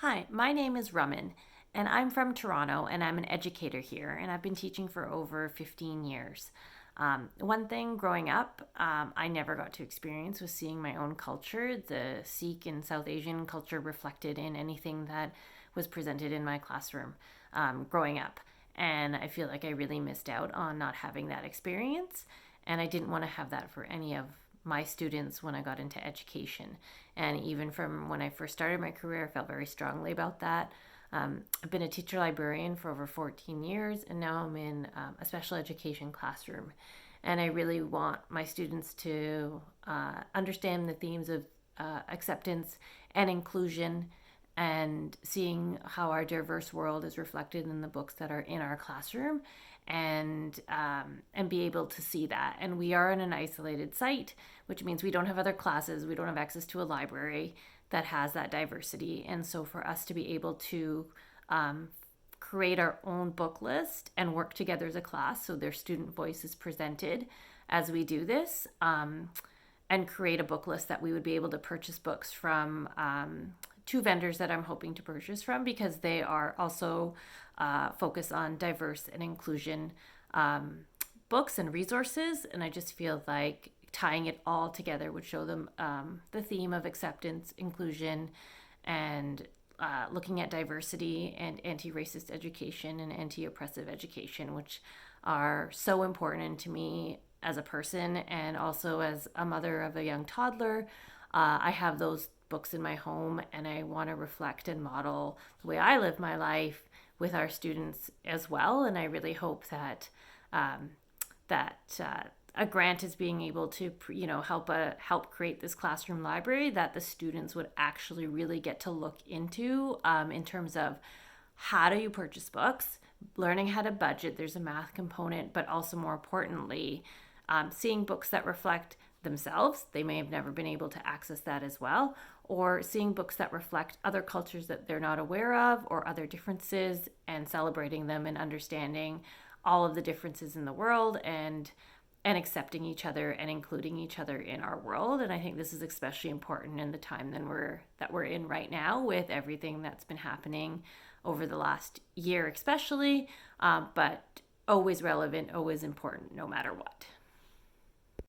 Hi, my name is Raman, and I'm from Toronto, and I'm an educator here, and I've been teaching for over 15 years. One thing growing up, I never got to experience was seeing my own culture, the Sikh and South Asian culture reflected in anything that was presented in my classroom growing up. And I feel like I really missed out on not having that experience, and I didn't want to have that for any of my students when I got into education. And even from when I first started my career, I felt very strongly about that. I've been a teacher librarian for over 14 years, and now I'm in a special education classroom. And I really want my students to understand the themes of acceptance and inclusion and seeing how our diverse world is reflected in the books that are in our classroom and be able to see that. And we are in an isolated site, which means we don't have other classes, we don't have access to a library that has that diversity. And so for us to be able to create our own book list and work together as a class so their student voice is presented as we do this, and create a book list that we would be able to purchase books from two vendors that I'm hoping to purchase from, because they are also focused on diverse and inclusion books and resources. And I just feel like tying it all together would show them the theme of acceptance, inclusion, and looking at diversity and anti-racist education and anti-oppressive education, which are so important to me as a person and also as a mother of a young toddler. I have those books in my home, and I want to reflect and model the way I live my life with our students as well. And I really hope that a grant is being able to help create this classroom library that the students would actually really get to look into, in terms of how do you purchase books, learning how to budget. There's a math component, but also more importantly, seeing books that reflect themselves. They may have never been able to access that as well, or seeing books that reflect other cultures that they're not aware of or other differences, and celebrating them and understanding all of the differences in the world, and accepting each other and including each other in our world. And I think this is especially important in the time that we're in right now, with everything that's been happening over the last year especially, but always relevant, always important no matter what.